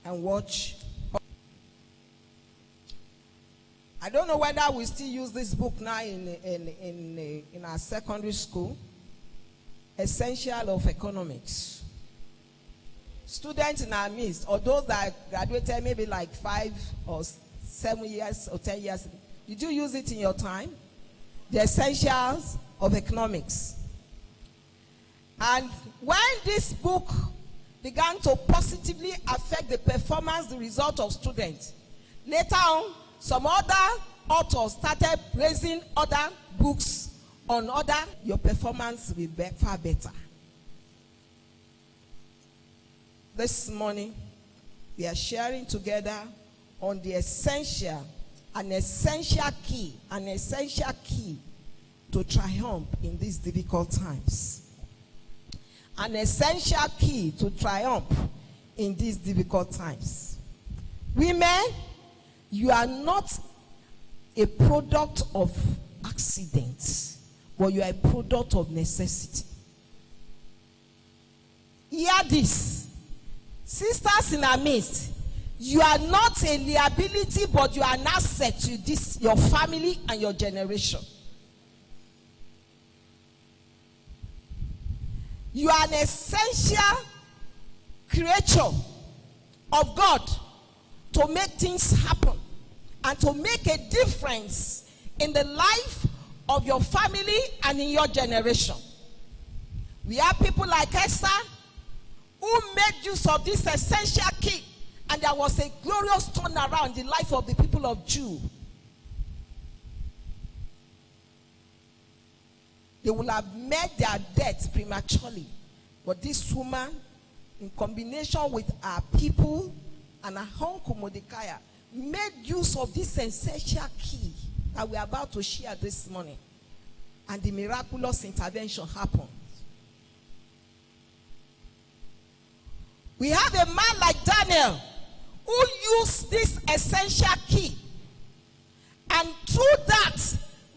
and watch. I don't know whether we still use this book now in our secondary school. Essential of Economics. Students in our midst, or those that graduated maybe like 5 or 7 years or 10 years, did you use it in your time? The Essentials of Economics. And when this book began to positively affect the performance, the result of students, later on, some other authors started praising other books on other, your performance will be far better. This morning, we are sharing together on the an essential key to triumph in these difficult times. An essential key to triumph in these difficult times. Women, you are not a product of accidents, but you are a product of necessity. Hear this. Sisters in our midst, you are not a liability, but you are an asset to this, your family and your generation. You are an essential creature of God to make things happen and to make a difference in the life of your family and in your generation. We have people like Esther who made use of this essential key, and there was a glorious turnaround in the life of the people of Judah. They would have met their death prematurely. But this woman, in combination with our people and our uncle Mordecai, made use of this essential key that we are about to share this morning. And the miraculous intervention happened. We have a man like Daniel who used this essential key. And through that,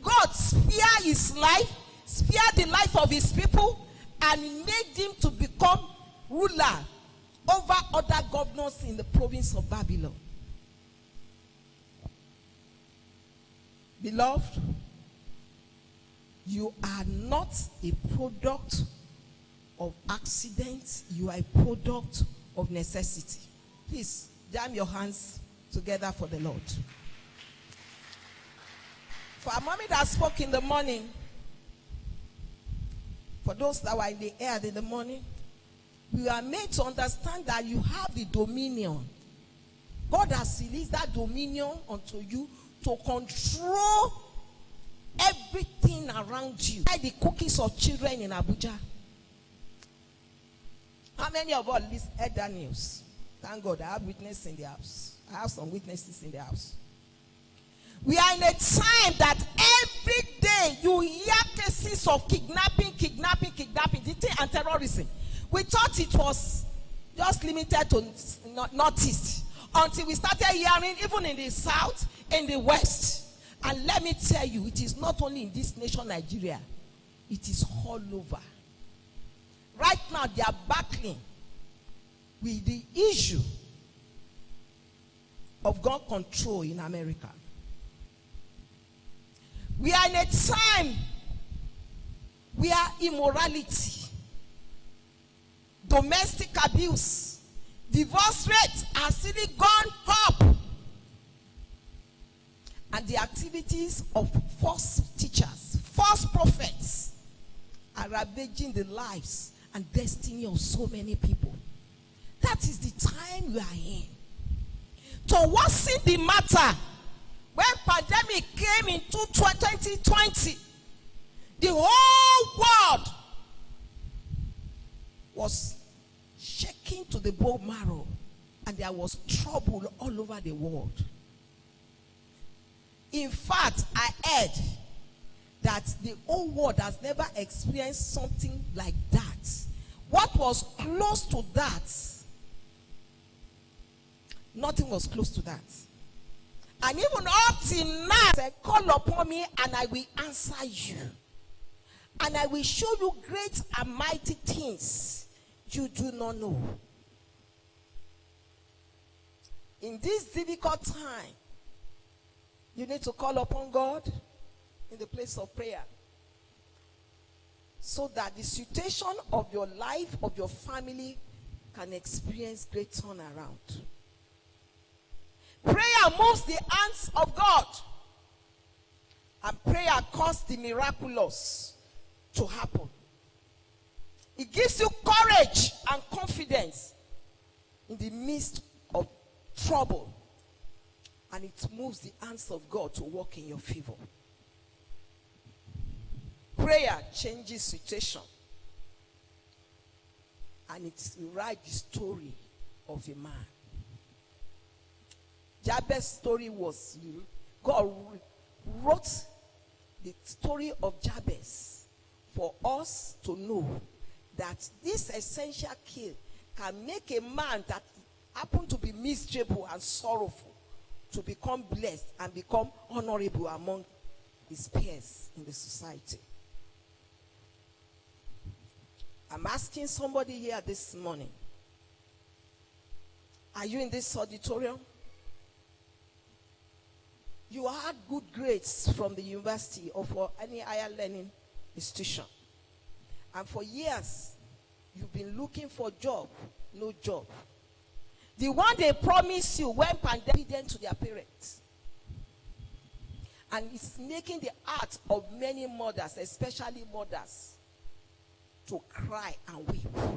God spared his life, spared the life of his people, and made him to become ruler over other governors in the province of Babylon. Beloved, you are not a product of accidents, you are a product of necessity. Please, jam your hands together for the Lord. For our mommy that spoke in the morning, for those that were in the air in the morning, we are made to understand that you have the dominion. God has released that dominion unto you to control everything around you. Like the cookies of children in Abuja. How many of us heard that news? Thank God, I have witnesses in the house. I have some witnesses in the house. We are in a time that every day you hear cases of kidnapping, and terrorism. We thought it was just limited to Northeast until we started hearing even in the South, in the West. And let me tell you, it is not only in this nation, Nigeria. It is all over. Right now, they are battling with the issue of gun control in America. We are in a time where immorality, domestic abuse, divorce rates are still gone up. And the activities of false teachers, false prophets are ravaging the lives and destiny of so many people. That is the time we are in. To worsen the matter, when pandemic came in 2020, the whole world was shaking to the bone marrow, and there was trouble all over the world. In fact, I heard that the whole world has never experienced something like that. What was close to that? Nothing was close to that. And even up till now, say, call upon me and I will answer you. And I will show you great and mighty things you do not know. In this difficult time, you need to call upon God in the place of prayer, so that the situation of your life, of your family, can experience great turnaround. Prayer moves the hands of God, and prayer causes the miraculous to happen. It gives you courage and confidence in the midst of trouble, and it moves the hands of God to work in your favor. Prayer changes situation, and it writes the story of a man. Jabez's story was, God wrote the story of Jabez for us to know that this essential skill can make a man that happened to be miserable and sorrowful to become blessed and become honorable among his peers in the society. I'm asking somebody here this morning, are you in this auditorium? You had good grades from the university or for any higher learning institution, and for years you've been looking for a job, no job. The one they promised you when pandemic to their parents, and it's making the heart of many mothers, especially mothers, to cry and weep.